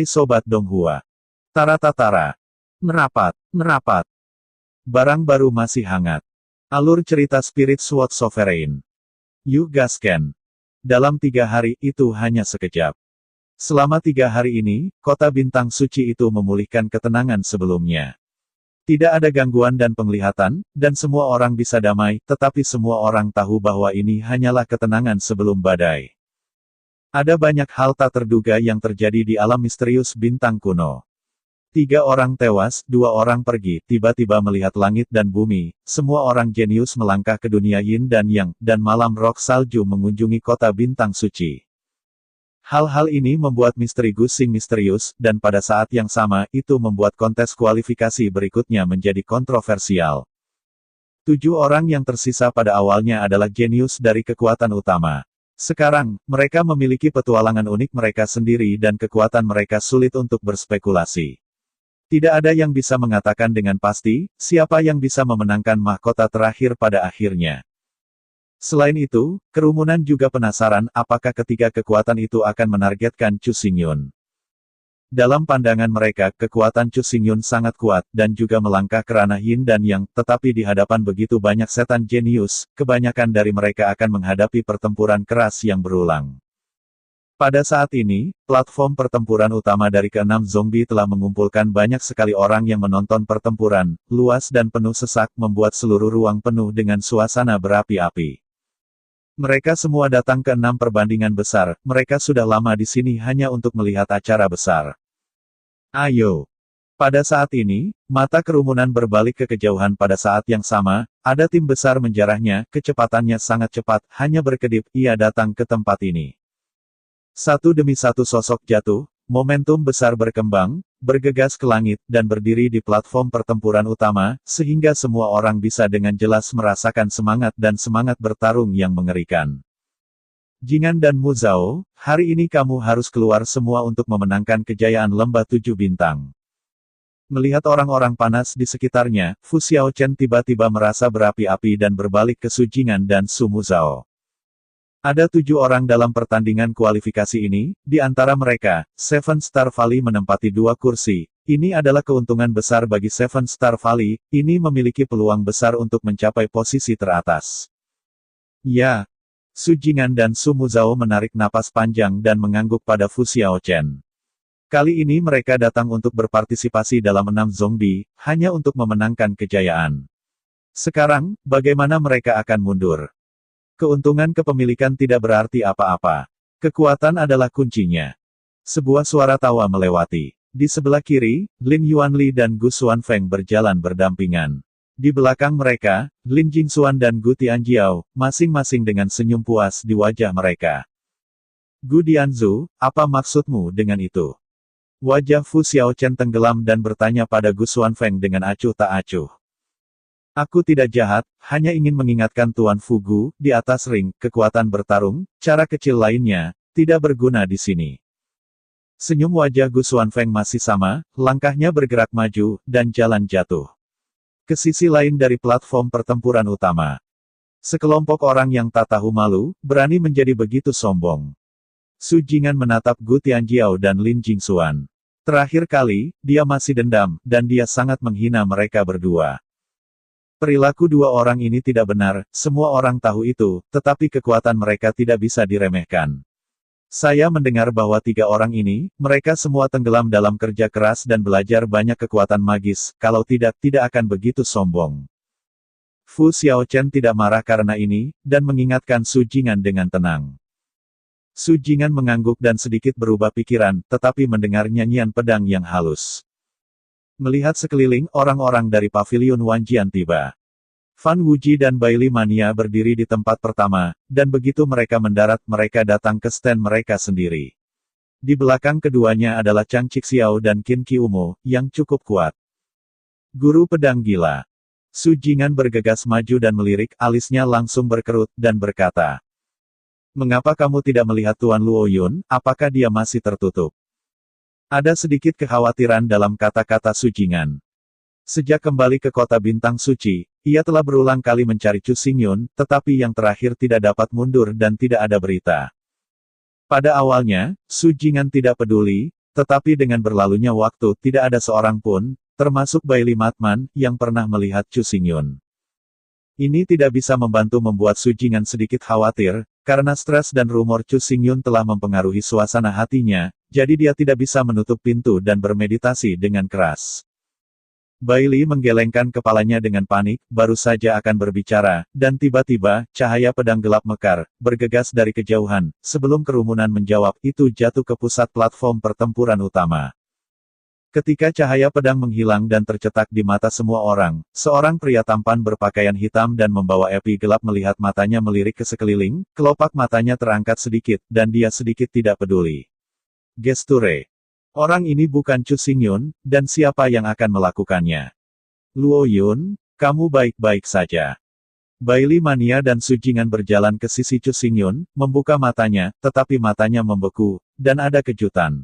Hai Sobat Donghua. Tara-tatara. Merapat, merapat. Barang baru masih hangat. Alur cerita Spirit Sword Sovereign. Yuk gasken. Dalam 3 hari itu hanya sekejap. Selama 3 hari ini, kota bintang suci itu memulihkan ketenangan sebelumnya. Tidak ada gangguan dan penglihatan, dan semua orang bisa damai, tetapi semua orang tahu bahwa ini hanyalah ketenangan sebelum badai. Ada banyak hal tak terduga yang terjadi di alam misterius bintang kuno. 3 orang tewas, 2 orang pergi, tiba-tiba melihat langit dan bumi, semua orang jenius melangkah ke dunia yin dan yang, dan malam rok salju mengunjungi kota bintang suci. Hal-hal ini membuat misteri Gusing misterius, dan pada saat yang sama, itu membuat kontes kualifikasi berikutnya menjadi kontroversial. 7 orang yang tersisa pada awalnya adalah jenius dari kekuatan utama. Sekarang, mereka memiliki petualangan unik mereka sendiri dan kekuatan mereka sulit untuk berspekulasi. Tidak ada yang bisa mengatakan dengan pasti, siapa yang bisa memenangkan mahkota terakhir pada akhirnya. Selain itu, kerumunan juga penasaran apakah ketiga kekuatan itu akan menargetkan Chu Xingyun. Dalam pandangan mereka, kekuatan Chu Xingyun sangat kuat, dan juga melangkah ke ranah yin dan yang, tetapi di hadapan begitu banyak setan jenius, kebanyakan dari mereka akan menghadapi pertempuran keras yang berulang. Pada saat ini, platform pertempuran utama dari ke-6 zombie telah mengumpulkan banyak sekali orang yang menonton pertempuran, luas dan penuh sesak membuat seluruh ruang penuh dengan suasana berapi-api. Mereka semua datang ke 6 perbandingan besar, mereka sudah lama di sini hanya untuk melihat acara besar. Ayo. Pada saat ini, mata kerumunan berbalik ke kejauhan pada saat yang sama, ada tim besar menjarahnya, kecepatannya sangat cepat, hanya berkedip, ia datang ke tempat ini. Satu demi satu sosok jatuh, momentum besar berkembang, bergegas ke langit, dan berdiri di platform pertempuran utama, sehingga semua orang bisa dengan jelas merasakan semangat dan semangat bertarung yang mengerikan. Jingan dan Mu Zhao, hari ini kamu harus keluar semua untuk memenangkan kejayaan lembah 7 bintang. Melihat orang-orang panas di sekitarnya, Fu Xiaochen tiba-tiba merasa berapi-api dan berbalik ke Su Jingan dan Su Mu Zhao. Ada 7 orang dalam pertandingan kualifikasi ini, di antara mereka, Seven Star Valley menempati 2 kursi. Ini adalah keuntungan besar bagi Seven Star Valley, ini memiliki peluang besar untuk mencapai posisi teratas. Ya. Su Jingan dan Su Mu Zhao menarik napas panjang dan mengangguk pada Fu Xiaochen. Kali ini mereka datang untuk berpartisipasi dalam 6 zombie, hanya untuk memenangkan kejayaan. Sekarang, bagaimana mereka akan mundur? Keuntungan kepemilikan tidak berarti apa-apa. Kekuatan adalah kuncinya. Sebuah suara tawa melewati. Di sebelah kiri, Lin Yuanli dan Gu Xuanfeng berjalan berdampingan. Di belakang mereka, Lin Jingxuan dan Gu Tianjiao, masing-masing dengan senyum puas di wajah mereka. Gu Dianzu, apa maksudmu dengan itu? Wajah Fu Xiaochen tenggelam dan bertanya pada Gu Xuanfeng dengan acuh tak acuh. Aku tidak jahat, hanya ingin mengingatkan Tuan Fu Gu, di atas ring, kekuatan bertarung, cara kecil lainnya, tidak berguna di sini. Senyum wajah Gu Xuanfeng masih sama, langkahnya bergerak maju, dan jalan jatuh ke sisi lain dari platform pertempuran utama. Sekelompok orang yang tak tahu malu, berani menjadi begitu sombong. Su Jingan menatap Gu Tianjiao dan Lin Jingxuan. Terakhir kali, dia masih dendam, dan dia sangat menghina mereka berdua. Perilaku 2 orang ini tidak benar, semua orang tahu itu, tetapi kekuatan mereka tidak bisa diremehkan. Saya mendengar bahwa 3 orang ini, mereka semua tenggelam dalam kerja keras dan belajar banyak kekuatan magis, kalau tidak akan begitu sombong. Fu Xiaochen tidak marah karena ini, dan mengingatkan Su Jingan dengan tenang. Su Jingan mengangguk dan sedikit berubah pikiran, tetapi mendengar nyanyian pedang yang halus. Melihat sekeliling, orang-orang dari pavilion Wanjian tiba. Fan Wuji dan Bailey Mania berdiri di tempat pertama, dan begitu mereka mendarat, mereka datang ke stand mereka sendiri. Di belakang keduanya adalah Chang Qixiao dan Qin Qiumo, yang cukup kuat. Guru pedang gila. Su Jingan bergegas maju dan melirik, alisnya langsung berkerut, dan berkata, "Mengapa kamu tidak melihat Tuan Luo Yun, apakah dia masih tertutup?" Ada sedikit kekhawatiran dalam kata-kata Su Jingan. Sejak kembali ke kota bintang suci, ia telah berulang kali mencari Chu Xingyun, tetapi yang terakhir tidak dapat mundur dan tidak ada berita. Pada awalnya, Su Jingan tidak peduli, Tetapi dengan berlalunya waktu tidak ada seorang pun, termasuk Bailey Matman, yang pernah melihat Chu Xingyun. Ini tidak bisa membantu membuat Su Jing'an sedikit khawatir, karena stres dan rumor Chu Xingyun telah mempengaruhi suasana hatinya, jadi dia tidak bisa menutup pintu dan bermeditasi dengan keras. Bailey menggelengkan kepalanya dengan panik, baru saja akan berbicara, dan tiba-tiba, cahaya pedang gelap mekar, bergegas dari kejauhan, sebelum kerumunan menjawab, itu jatuh ke pusat platform pertempuran utama. Ketika cahaya pedang menghilang dan tercetak di mata semua orang, seorang pria tampan berpakaian hitam dan membawa epi gelap melihat matanya melirik ke sekeliling, kelopak matanya terangkat sedikit, dan dia sedikit tidak peduli. Gesture. Orang ini bukan Chu Xingyun, dan siapa yang akan melakukannya? Luo Yun, kamu baik-baik saja. Bailey Mania dan Su Jing'an berjalan ke sisi Chu Xingyun, membuka matanya, tetapi matanya membeku, dan ada kejutan.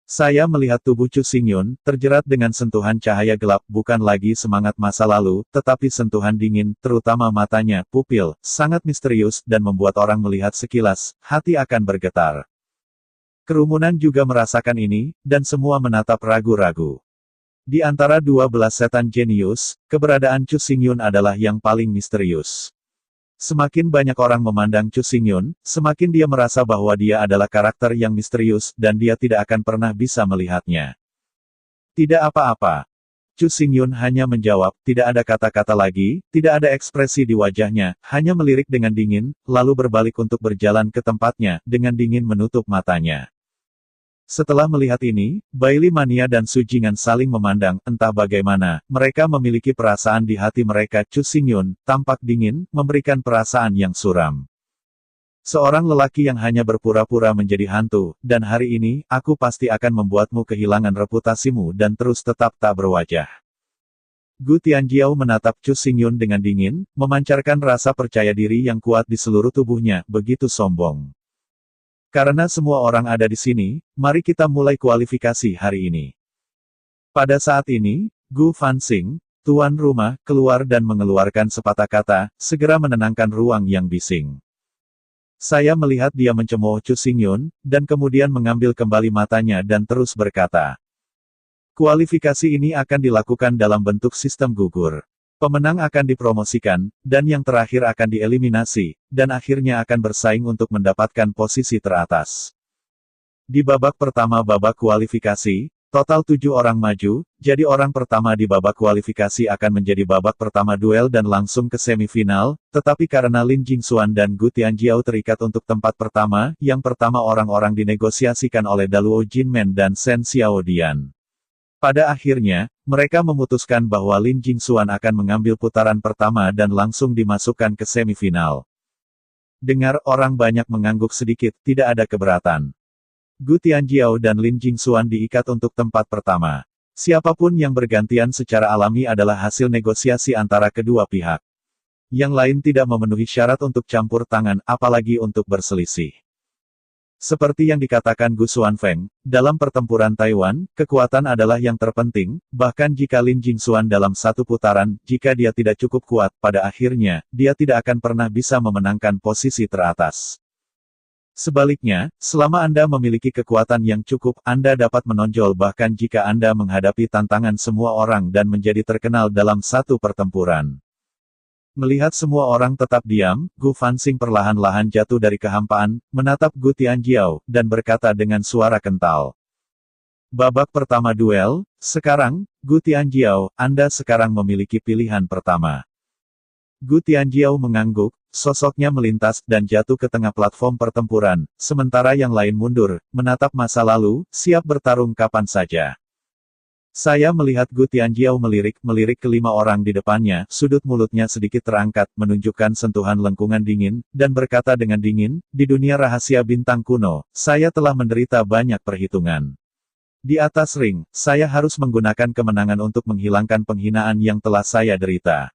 Saya melihat tubuh Chu Xingyun, terjerat dengan sentuhan cahaya gelap, bukan lagi semangat masa lalu, tetapi sentuhan dingin, terutama matanya, pupil, sangat misterius, dan membuat orang melihat sekilas, hati akan bergetar. Kerumunan juga merasakan ini, dan semua menatap ragu-ragu. Di antara 12 setan jenius, keberadaan Chu Xingyun adalah yang paling misterius. Semakin banyak orang memandang Chu Xingyun, semakin dia merasa bahwa dia adalah karakter yang misterius, dan dia tidak akan pernah bisa melihatnya. Tidak apa-apa. Chu Xingyun hanya menjawab, tidak ada kata-kata lagi, tidak ada ekspresi di wajahnya, hanya melirik dengan dingin, lalu berbalik untuk berjalan ke tempatnya, dengan dingin menutup matanya. Setelah melihat ini, Bailey Mania dan Su Jing'an saling memandang, entah bagaimana, mereka memiliki perasaan di hati mereka. Chu Xingyun, tampak dingin, memberikan perasaan yang suram. Seorang lelaki yang hanya berpura-pura menjadi hantu, dan hari ini, aku pasti akan membuatmu kehilangan reputasimu dan terus tetap tak berwajah. Gu Tianjiao menatap Chu Xingyun dengan dingin, memancarkan rasa percaya diri yang kuat di seluruh tubuhnya, begitu sombong. Karena semua orang ada di sini, mari kita mulai kualifikasi hari ini. Pada saat ini, Gu Fanxing, tuan rumah, keluar dan mengeluarkan sepatah kata, segera menenangkan ruang yang bising. Saya melihat dia mencemooh Chu Xingyun, dan kemudian mengambil kembali matanya dan terus berkata. Kualifikasi ini akan dilakukan dalam bentuk sistem gugur. Pemenang akan dipromosikan, dan yang terakhir akan dieliminasi, dan akhirnya akan bersaing untuk mendapatkan posisi teratas. Di babak pertama babak kualifikasi, total 7 orang maju, jadi orang pertama di babak kualifikasi akan menjadi babak pertama duel dan langsung ke semifinal, tetapi karena Lin Jingxuan dan Gu Tianjiao terikat untuk tempat pertama, yang pertama orang-orang dinegosiasikan oleh Daluo Jinmen dan Shen Xiaodian. Pada akhirnya, mereka memutuskan bahwa Lin Jingxuan akan mengambil putaran pertama dan langsung dimasukkan ke semifinal. Dengar orang banyak mengangguk sedikit, tidak ada keberatan. Gu Tianjiao dan Lin Jingxuan diikat untuk tempat pertama. Siapapun yang bergantian secara alami adalah hasil negosiasi antara kedua pihak. Yang lain tidak memenuhi syarat untuk campur tangan, apalagi untuk berselisih. Seperti yang dikatakan Gu Xuanfeng, dalam pertempuran Taiwan, kekuatan adalah yang terpenting, bahkan jika Lin Jingxuan dalam satu putaran, jika dia tidak cukup kuat, pada akhirnya, dia tidak akan pernah bisa memenangkan posisi teratas. Sebaliknya, selama Anda memiliki kekuatan yang cukup, Anda dapat menonjol bahkan jika Anda menghadapi tantangan semua orang dan menjadi terkenal dalam satu pertempuran. Melihat semua orang tetap diam, Gu Fanxing perlahan-lahan jatuh dari kehampaan, menatap Gu Tianjiao, dan berkata dengan suara kental. Babak pertama duel, sekarang, Gu Tianjiao, Anda sekarang memiliki pilihan pertama. Gu Tianjiao mengangguk, sosoknya melintas dan jatuh ke tengah platform pertempuran, sementara yang lain mundur, menatap masa lalu, siap bertarung kapan saja. Saya melihat Gu Tianjiao melirik kelima orang di depannya, sudut mulutnya sedikit terangkat, menunjukkan sentuhan lengkungan dingin, dan berkata dengan dingin, di dunia rahasia bintang kuno, saya telah menderita banyak perhitungan. Di atas ring, saya harus menggunakan kemenangan untuk menghilangkan penghinaan yang telah saya derita.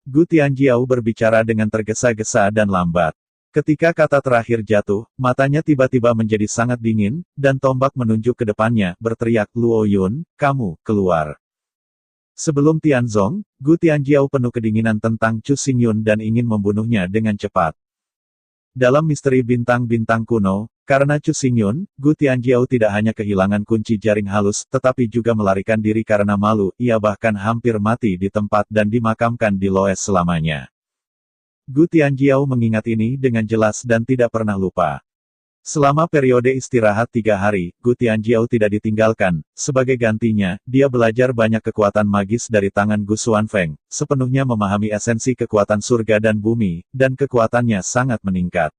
Gu Tianjiao berbicara dengan tergesa-gesa dan lambat. Ketika kata terakhir jatuh, matanya tiba-tiba menjadi sangat dingin, dan tombak menunjuk ke depannya, berteriak, Luo Yun, kamu, keluar. Sebelum Tianzong, Gu Tianjiao penuh kedinginan tentang Chu Xingyun dan ingin membunuhnya dengan cepat. Dalam misteri bintang-bintang kuno, Karena Chu Xingyun, Gu Tianjiao tidak hanya kehilangan kunci jaring halus, tetapi juga melarikan diri karena malu, ia bahkan hampir mati di tempat dan dimakamkan di Loes selamanya. Gu Tianjiao mengingat ini dengan jelas dan tidak pernah lupa. Selama periode istirahat 3 hari, Gu Tianjiao tidak ditinggalkan. Sebagai gantinya, dia belajar banyak kekuatan magis dari tangan Gu Xuanfeng, sepenuhnya memahami esensi kekuatan surga dan bumi, dan kekuatannya sangat meningkat.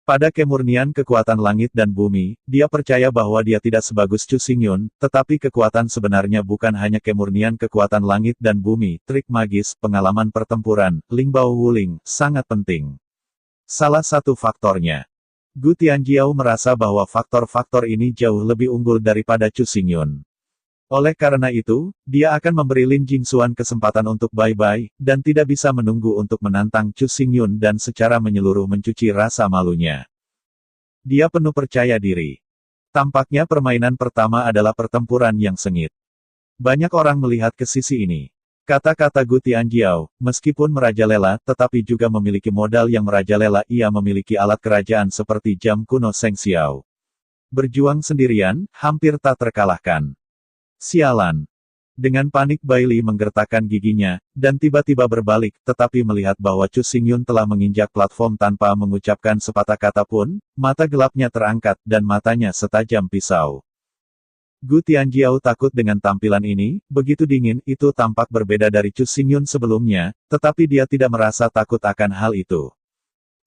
Pada kemurnian kekuatan langit dan bumi, dia percaya bahwa dia tidak sebagus Chu Xingyun, tetapi kekuatan sebenarnya bukan hanya kemurnian kekuatan langit dan bumi, trik magis, pengalaman pertempuran, Lingbao Wuling, sangat penting. Salah satu faktornya. Gu Tianjiao merasa bahwa faktor-faktor ini jauh lebih unggul daripada Chu Xingyun. Oleh karena itu, dia akan memberi Lin Jingxuan kesempatan untuk bye-bye, dan tidak bisa menunggu untuk menantang Chu Xingyun dan secara menyeluruh mencuci rasa malunya. Dia penuh percaya diri. Tampaknya permainan pertama adalah pertempuran yang sengit. Banyak orang melihat ke sisi ini. Kata-kata Gu Tianjiao, meskipun merajalela, tetapi juga memiliki modal yang merajalela, ia memiliki alat kerajaan seperti jam kuno Seng Xiao. Berjuang sendirian, hampir tak terkalahkan. Sialan. Dengan panik Bailey menggertakkan giginya, dan tiba-tiba berbalik, tetapi melihat bahwa Chu Xingyun telah menginjak platform tanpa mengucapkan sepatah kata pun, mata gelapnya terangkat, dan matanya setajam pisau. Gu Tianjiao takut dengan tampilan ini, begitu dingin, itu tampak berbeda dari Chu Xingyun sebelumnya, tetapi dia tidak merasa takut akan hal itu.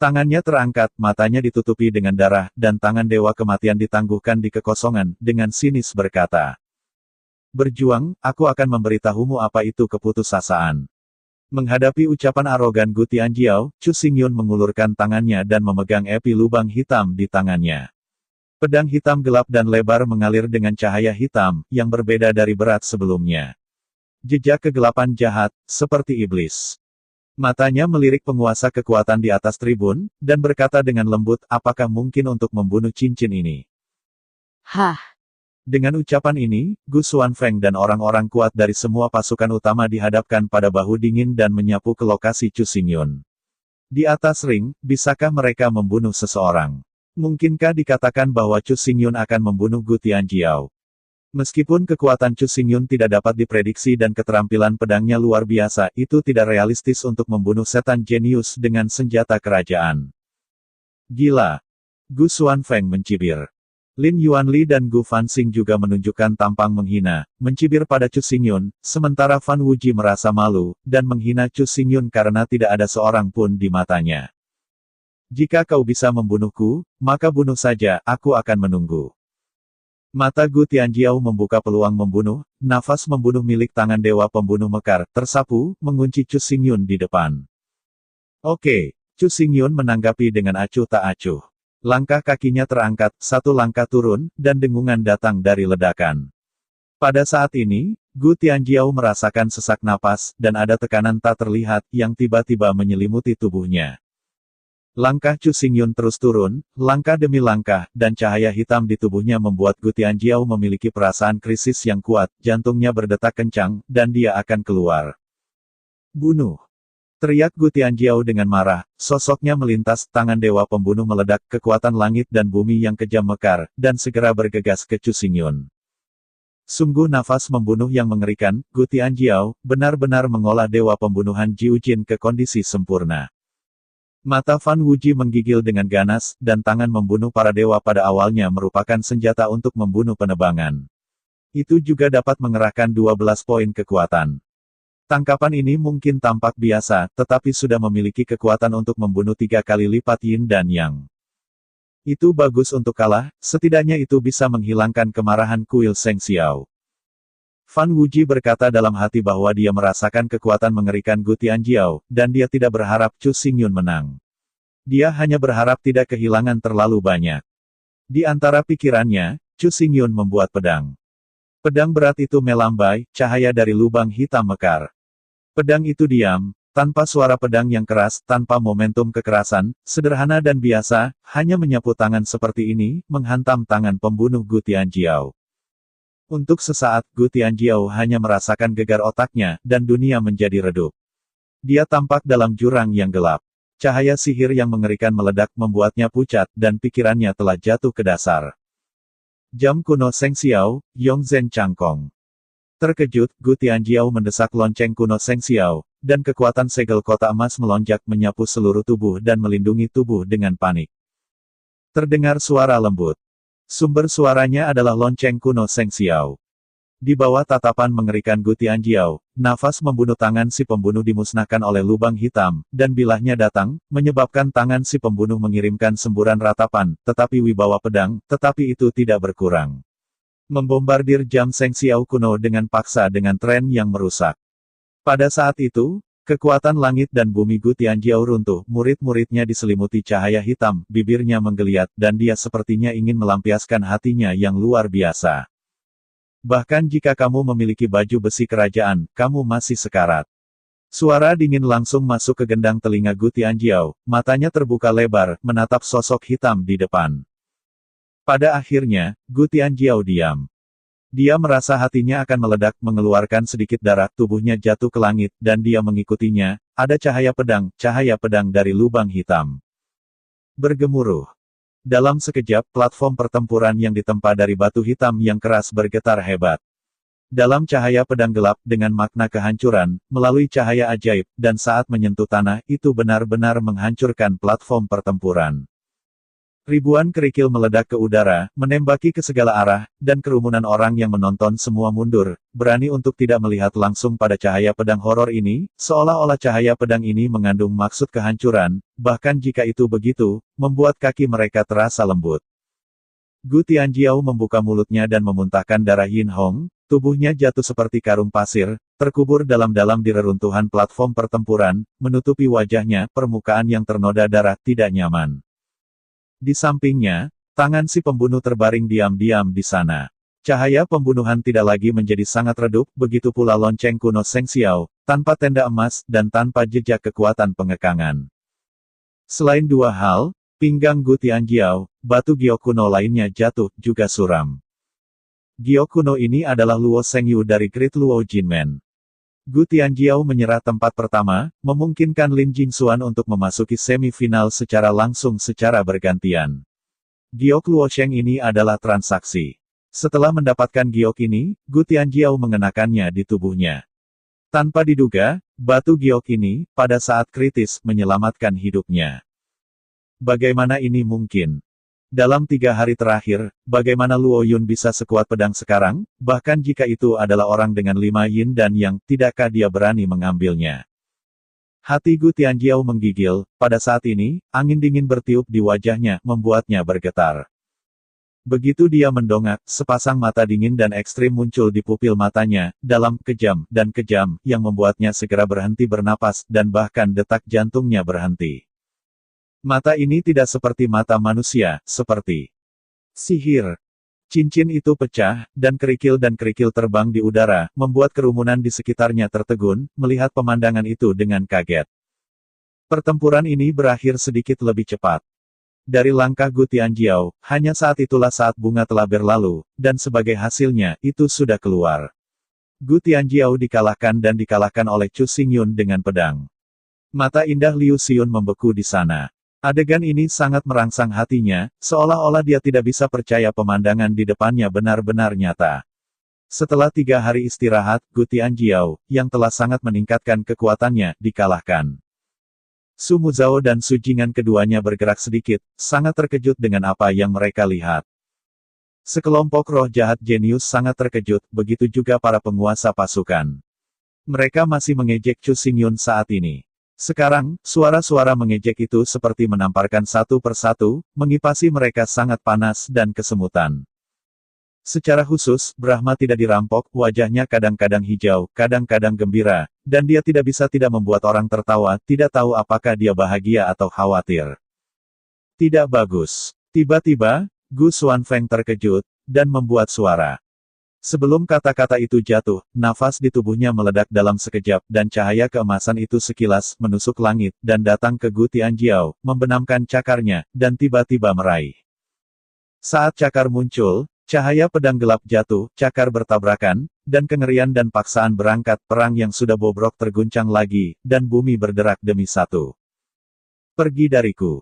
Tangannya terangkat, matanya ditutupi dengan darah, dan tangan Dewa Kematian ditangguhkan di kekosongan, dengan sinis berkata. Berjuang, aku akan memberitahumu apa itu keputusasaan. Menghadapi ucapan arogan Gu Tianjiao, Chu Xingyun mengulurkan tangannya dan memegang epi lubang hitam di tangannya. Pedang hitam gelap dan lebar mengalir dengan cahaya hitam, yang berbeda dari berat sebelumnya. Jejak kegelapan jahat, seperti iblis. Matanya melirik penguasa kekuatan di atas tribun, dan berkata dengan lembut, apakah mungkin untuk membunuh cincin ini? Hah! Dengan ucapan ini, Gu Xuanfeng dan orang-orang kuat dari semua pasukan utama dihadapkan pada bahu dingin dan menyapu ke lokasi Chu Xingyun. Di atas ring, bisakah mereka membunuh seseorang? Mungkinkah dikatakan bahwa Chu Xingyun akan membunuh Gu Tianjiao? Meskipun kekuatan Chu Xingyun tidak dapat diprediksi dan keterampilan pedangnya luar biasa, itu tidak realistis untuk membunuh setan jenius dengan senjata kerajaan. Gila! Gu Xuanfeng mencibir. Lin Yuanli dan Gu Fanxing juga menunjukkan tampang menghina, mencibir pada Chu Xingyun, sementara Fan Wuji merasa malu, dan menghina Chu Xingyun karena tidak ada seorang pun di matanya. Jika kau bisa membunuhku, maka bunuh saja, aku akan menunggu. Mata Gu Tianjiao membuka peluang membunuh, nafas membunuh milik tangan Dewa Pembunuh Mekar, tersapu, mengunci Chu Xingyun di depan. Oke, Chu Xingyun menanggapi dengan acuh tak acuh. Langkah kakinya terangkat, satu langkah turun, dan dengungan datang dari ledakan. Pada saat ini, Gu Tianjiao merasakan sesak napas, dan ada tekanan tak terlihat, yang tiba-tiba menyelimuti tubuhnya. Langkah Chu Xingyun terus turun, langkah demi langkah, dan cahaya hitam di tubuhnya membuat Gu Tianjiao memiliki perasaan krisis yang kuat, jantungnya berdetak kencang, dan dia akan keluar. Bunuh! Teriak Gu Tianjiao dengan marah, sosoknya melintas, tangan Dewa Pembunuh meledak, kekuatan langit dan bumi yang kejam mekar, dan segera bergegas ke Chu Xingyun. Sungguh nafas membunuh yang mengerikan, Gu Tianjiao, benar-benar mengolah Dewa Pembunuhan Jiu Jin ke kondisi sempurna. Mata Fan Wuji menggigil dengan ganas, dan tangan membunuh para dewa pada awalnya merupakan senjata untuk membunuh penebangan. Itu juga dapat mengerahkan 12 poin kekuatan. Tangkapan ini mungkin tampak biasa, tetapi sudah memiliki kekuatan untuk membunuh 3 kali lipat yin dan yang. Itu bagus untuk kalah, setidaknya itu bisa menghilangkan kemarahan kuil Seng Xiao. Fan Wuji berkata dalam hati bahwa dia merasakan kekuatan mengerikan Gu Tianjiao, dan dia tidak berharap Chu Xingyun menang. Dia hanya berharap tidak kehilangan terlalu banyak. Di antara pikirannya, Chu Xingyun membuat pedang. Pedang berat itu melambai, cahaya dari lubang hitam mekar. Pedang itu diam, tanpa suara pedang yang keras, tanpa momentum kekerasan, sederhana dan biasa, hanya menyapu tangan seperti ini, menghantam tangan pembunuh Gu Tianjiao. Untuk sesaat, Gu Tianjiao hanya merasakan gegar otaknya, dan dunia menjadi redup. Dia tampak dalam jurang yang gelap. Cahaya sihir yang mengerikan meledak membuatnya pucat dan pikirannya telah jatuh ke dasar. Jam kuno Seng Xiao, Yongzhen Changkong. Terkejut, Gu Tianjiao mendesak lonceng kuno Seng Xiao, dan kekuatan segel kota emas melonjak menyapu seluruh tubuh dan melindungi tubuh dengan panik. Terdengar suara lembut. Sumber suaranya adalah lonceng kuno Seng Xiao. Di bawah tatapan mengerikan Gu Tianjiao, nafas membunuh tangan si pembunuh dimusnahkan oleh lubang hitam, dan bilahnya datang, menyebabkan tangan si pembunuh mengirimkan semburan ratapan, tetapi wibawa pedang, tetapi itu tidak berkurang. Membombardir jam Seng Xiao kuno dengan paksa dengan tren yang merusak. Pada saat itu, kekuatan langit dan bumi Gu Tianjiao runtuh, murid-muridnya diselimuti cahaya hitam, bibirnya menggeliat, dan dia sepertinya ingin melampiaskan hatinya yang luar biasa. Bahkan jika kamu memiliki baju besi kerajaan, kamu masih sekarat. Suara dingin langsung masuk ke gendang telinga Gu Tianjiao, matanya terbuka lebar, menatap sosok hitam di depan. Pada akhirnya, Gu Tianjiao diam. Dia merasa hatinya akan meledak, mengeluarkan sedikit darah, tubuhnya jatuh ke langit, dan dia mengikutinya, ada cahaya pedang dari lubang hitam. Bergemuruh. Dalam sekejap, platform pertempuran yang ditempa dari batu hitam yang keras bergetar hebat. Dalam cahaya pedang gelap dengan makna kehancuran, melalui cahaya ajaib, dan saat menyentuh tanah, itu benar-benar menghancurkan platform pertempuran. Ribuan kerikil meledak ke udara, menembaki ke segala arah, dan kerumunan orang yang menonton semua mundur, berani untuk tidak melihat langsung pada cahaya pedang horor ini, seolah-olah cahaya pedang ini mengandung maksud kehancuran, bahkan jika itu begitu, membuat kaki mereka terasa lembut. Gu Tianjiao membuka mulutnya dan memuntahkan darah Yin Hong, tubuhnya jatuh seperti karung pasir, terkubur dalam-dalam di reruntuhan platform pertempuran, menutupi wajahnya, permukaan yang ternoda darah tidak nyaman. Di sampingnya, tangan si pembunuh terbaring diam-diam di sana. Cahaya pembunuhan tidak lagi menjadi sangat redup, begitu pula lonceng kuno Seng Xiao, tanpa tenda emas, dan tanpa jejak kekuatan pengekangan. Selain dua hal, pinggang Gu Tianjiao, batu giok kuno lainnya jatuh, juga suram. Giok kuno ini adalah Luo Sengyu dari Great Luo Jinmen. Gu Tianjiao menyerah tempat pertama, memungkinkan Lin Jingxuan untuk memasuki semifinal secara langsung secara bergantian. Giok Luosheng ini adalah transaksi. Setelah mendapatkan giok ini, Gu Tianjiao mengenakannya di tubuhnya. Tanpa diduga, batu giok ini, pada saat kritis, menyelamatkan hidupnya. Bagaimana ini mungkin? Dalam 3 hari terakhir, bagaimana Luo Yun bisa sekuat pedang sekarang, bahkan jika itu adalah orang dengan 5 yin dan yang, tidakkah dia berani mengambilnya? Hati Gu Tianjiao menggigil, pada saat ini, angin dingin bertiup di wajahnya, membuatnya bergetar. Begitu dia mendongak, sepasang mata dingin dan ekstrim muncul di pupil matanya, dalam, kejam, yang membuatnya segera berhenti bernapas, dan bahkan detak jantungnya berhenti. Mata ini tidak seperti mata manusia, seperti sihir. Cincin itu pecah, dan kerikil terbang di udara, membuat kerumunan di sekitarnya tertegun, melihat pemandangan itu dengan kaget. Pertempuran ini berakhir sedikit lebih cepat. Dari langkah Gu Tianjiao, hanya saat itulah saat bunga telah berlalu, dan sebagai hasilnya, itu sudah keluar. Gu Tianjiao dikalahkan oleh Chu Xingyun dengan pedang. Mata indah Liu Xiun membeku di sana. Adegan ini sangat merangsang hatinya, seolah-olah dia tidak bisa percaya pemandangan di depannya benar-benar nyata. Setelah 3 hari istirahat, Gu Tianjiao, yang telah sangat meningkatkan kekuatannya, dikalahkan. Su Muzhao dan Su Jingan keduanya bergerak sedikit, sangat terkejut dengan apa yang mereka lihat. Sekelompok roh jahat jenius sangat terkejut, begitu juga para penguasa pasukan. Mereka masih mengejek Chu Xingyun saat ini. Sekarang, suara-suara mengejek itu seperti menamparkan satu persatu, mengipasi mereka sangat panas dan kesemutan. Secara khusus, Brahma tidak dirampok, wajahnya kadang-kadang hijau, kadang-kadang gembira, dan dia tidak bisa tidak membuat orang tertawa, tidak tahu apakah dia bahagia atau khawatir. Tidak bagus. Tiba-tiba, Gu Xuanfeng terkejut, dan membuat suara. Sebelum kata-kata itu jatuh, nafas di tubuhnya meledak dalam sekejap, dan cahaya keemasan itu sekilas, menusuk langit, dan datang ke Gu Tianjiao, membenamkan cakarnya, dan tiba-tiba meraih. Saat cakar muncul, cahaya pedang gelap jatuh, cakar bertabrakan, dan kengerian dan paksaan berangkat, perang yang sudah bobrok terguncang lagi, dan bumi berderak demi satu. Pergi dariku.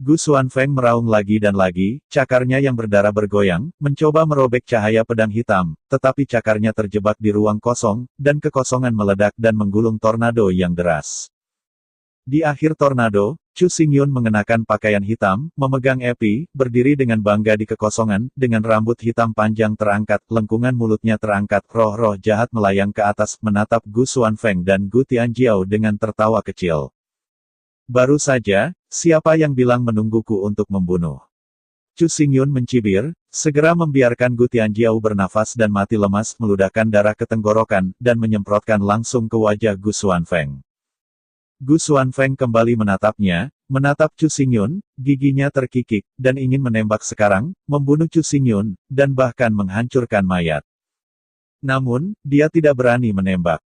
Gu Xuanfeng meraung lagi dan lagi, cakarnya yang berdarah bergoyang, mencoba merobek cahaya pedang hitam, tetapi cakarnya terjebak di ruang kosong, dan kekosongan meledak dan menggulung tornado yang deras. Di akhir tornado, Chu Xingyun mengenakan pakaian hitam, memegang epi, berdiri dengan bangga di kekosongan, dengan rambut hitam panjang terangkat, lengkungan mulutnya terangkat, roh-roh jahat melayang ke atas, menatap Gu Xuanfeng dan Gu Tianjiao dengan tertawa kecil. Baru saja, siapa yang bilang menungguku untuk membunuh? Chu Xingyun mencibir, segera membiarkan Gu Tianjiao bernafas dan mati lemas, meludahkan darah ke tenggorokan, dan menyemprotkan langsung ke wajah Gu Xuanfeng. Gu Xuanfeng kembali menatapnya, menatap Chu Xingyun, giginya terkikik, dan ingin menembak sekarang, membunuh Chu Xingyun, dan bahkan menghancurkan mayat. Namun, dia tidak berani menembak.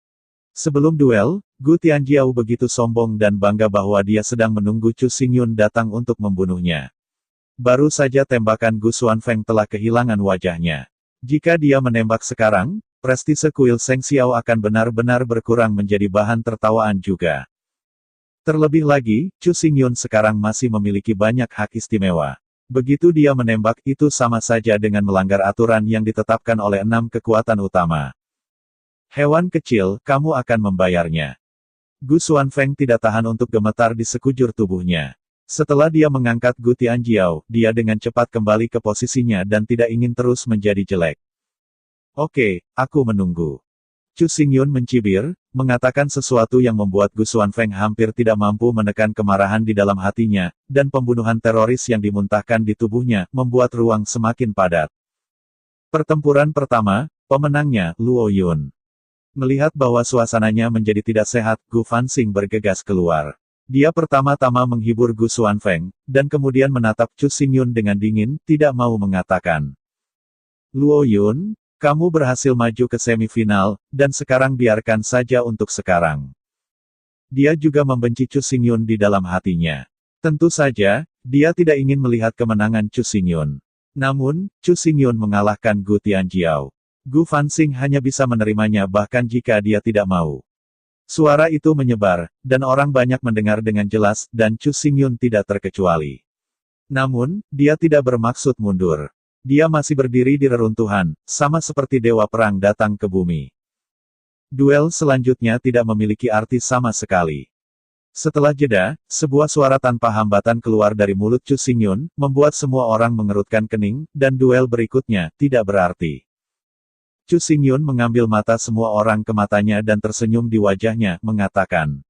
Sebelum duel, Gu Tianjiao begitu sombong dan bangga bahwa dia sedang menunggu Chu Xingyun datang untuk membunuhnya. Baru saja tembakan Gu Xuanfeng telah kehilangan wajahnya. Jika dia menembak sekarang, prestise kuil Seng Xiao akan benar-benar berkurang menjadi bahan tertawaan juga. Terlebih lagi, Chu Xingyun sekarang masih memiliki banyak hak istimewa. Begitu dia menembak, itu sama saja dengan melanggar aturan yang ditetapkan oleh 6 kekuatan utama. Hewan kecil, kamu akan membayarnya. Gu Xuanfeng tidak tahan untuk gemetar di sekujur tubuhnya. Setelah dia mengangkat Gu Tianjiao, dia dengan cepat kembali ke posisinya dan tidak ingin terus menjadi jelek. Oke, aku menunggu. Chu Xingyun mencibir, mengatakan sesuatu yang membuat Gu Xuanfeng hampir tidak mampu menekan kemarahan di dalam hatinya, dan pembunuhan teroris yang dimuntahkan di tubuhnya, membuat ruang semakin padat. Pertempuran pertama, pemenangnya, Luo Yun. Melihat bahwa suasananya menjadi tidak sehat, Gu Fanxing bergegas keluar. Dia pertama-tama menghibur Gu Xuanfeng, dan kemudian menatap Chu Xingyun dengan dingin, tidak mau mengatakan. Luo Yun, kamu berhasil maju ke semifinal, dan sekarang biarkan saja untuk sekarang. Dia juga membenci Chu Xingyun di dalam hatinya. Tentu saja, dia tidak ingin melihat kemenangan Chu Xingyun. Namun, Chu Xingyun mengalahkan Gu Tianjiao. Gu Fanxing hanya bisa menerimanya bahkan jika dia tidak mau. Suara itu menyebar, dan orang banyak mendengar dengan jelas, dan Chu Xingyun tidak terkecuali. Namun, dia tidak bermaksud mundur. Dia masih berdiri di reruntuhan, sama seperti dewa perang datang ke bumi. Duel selanjutnya tidak memiliki arti sama sekali. Setelah jeda, sebuah suara tanpa hambatan keluar dari mulut Chu Xingyun, membuat semua orang mengerutkan kening, dan duel berikutnya tidak berarti. Chu Xingyun mengambil mata semua orang ke matanya dan tersenyum di wajahnya, mengatakan,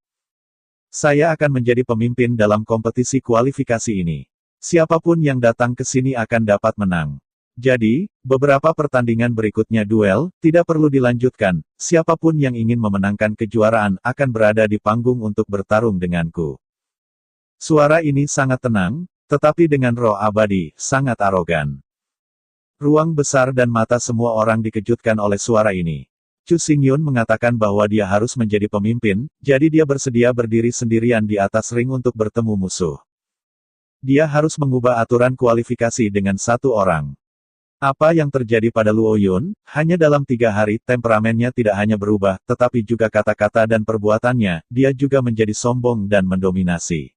"Saya akan menjadi pemimpin dalam kompetisi kualifikasi ini. Siapapun yang datang ke sini akan dapat menang. Jadi, beberapa pertandingan berikutnya duel, tidak perlu dilanjutkan, siapapun yang ingin memenangkan kejuaraan akan berada di panggung untuk bertarung denganku." Suara ini sangat tenang, tetapi dengan roh abadi, sangat arogan. Ruang besar dan mata semua orang dikejutkan oleh suara ini. Chu Xingyun mengatakan bahwa dia harus menjadi pemimpin, jadi dia bersedia berdiri sendirian di atas ring untuk bertemu musuh. Dia harus mengubah aturan kualifikasi dengan satu orang. Apa yang terjadi pada Luo Yun, hanya dalam 3 hari, temperamennya tidak hanya berubah, tetapi juga kata-kata dan perbuatannya, dia juga menjadi sombong dan mendominasi.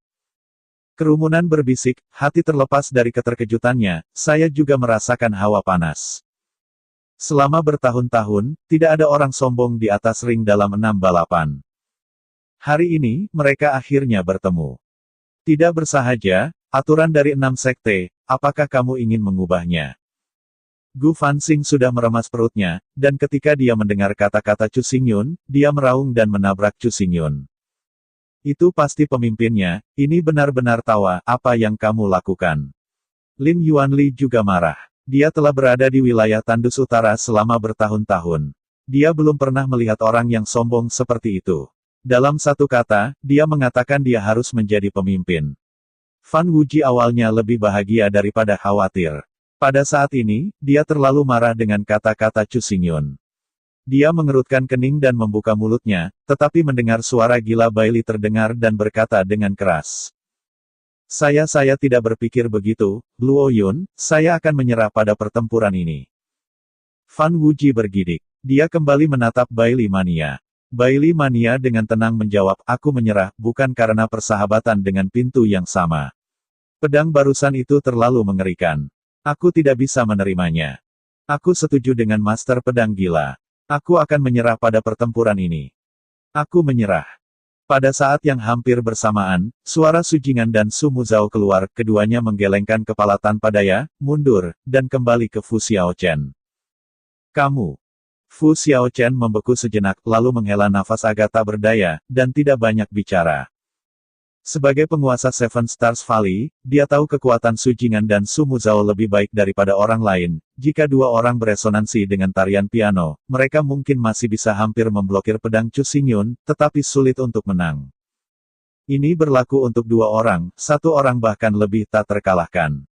Kerumunan berbisik, hati terlepas dari keterkejutannya, saya juga merasakan hawa panas. Selama bertahun-tahun, tidak ada orang sombong di atas ring dalam 6 balapan. Hari ini, mereka akhirnya bertemu. Tidak bersahaja, aturan dari 6 sekte, apakah kamu ingin mengubahnya? Gu Fanxing sudah meremas perutnya, dan ketika dia mendengar kata-kata Chu Xingyun, dia meraung dan menabrak Chu Xingyun. Itu pasti pemimpinnya, ini benar-benar tawa, apa yang kamu lakukan. Lin Yuanli juga marah. Dia telah berada di wilayah Tandus Utara selama bertahun-tahun. Dia belum pernah melihat orang yang sombong seperti itu. Dalam satu kata, dia mengatakan dia harus menjadi pemimpin. Fan Wuji awalnya lebih bahagia daripada khawatir. Pada saat ini, dia terlalu marah dengan kata-kata Chu Xingyun. Dia mengerutkan kening dan membuka mulutnya, tetapi mendengar suara gila Bailey terdengar dan berkata dengan keras. Saya tidak berpikir begitu, Luo Yun, saya akan menyerah pada pertempuran ini. Fan Wuji bergidik. Dia kembali menatap Bailey mania. Bailey Mania dengan tenang menjawab, aku menyerah, bukan karena persahabatan dengan pintu yang sama. Pedang barusan itu terlalu mengerikan. Aku tidak bisa menerimanya. Aku setuju dengan Master Pedang Gila. Aku akan menyerah pada pertempuran ini. Aku menyerah. Pada saat yang hampir bersamaan, suara Su Jingan dan Su Muzao keluar, keduanya menggelengkan kepala tanpa daya, mundur, dan kembali ke Fu Xiaochen. Kamu. Fu Xiaochen membeku sejenak, lalu menghela nafas agak tak berdaya, dan tidak banyak bicara. Sebagai penguasa Seven Stars Valley, dia tahu kekuatan Su Jingan dan Su Muzao lebih baik daripada orang lain. Jika dua orang beresonansi dengan tarian piano, mereka mungkin masih bisa hampir memblokir pedang Chu Xingyun, tetapi sulit untuk menang. Ini berlaku untuk dua orang, satu orang bahkan lebih tak terkalahkan.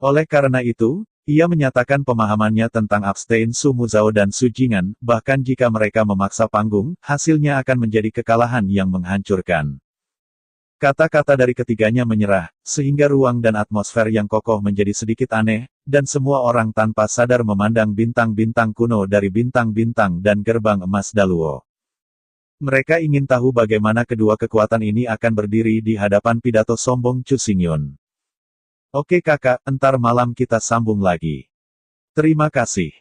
Oleh karena itu, ia menyatakan pemahamannya tentang abstain Su Muzao dan Su Jingan, bahkan jika mereka memaksa panggung, hasilnya akan menjadi kekalahan yang menghancurkan. Kata-kata dari ketiganya menyerah, sehingga ruang dan atmosfer yang kokoh menjadi sedikit aneh, dan semua orang tanpa sadar memandang bintang-bintang kuno dari bintang-bintang dan gerbang emas Daluo. Mereka ingin tahu bagaimana kedua kekuatan ini akan berdiri di hadapan pidato sombong Chu Xingyun. Oke kakak, entar malam kita sambung lagi. Terima kasih.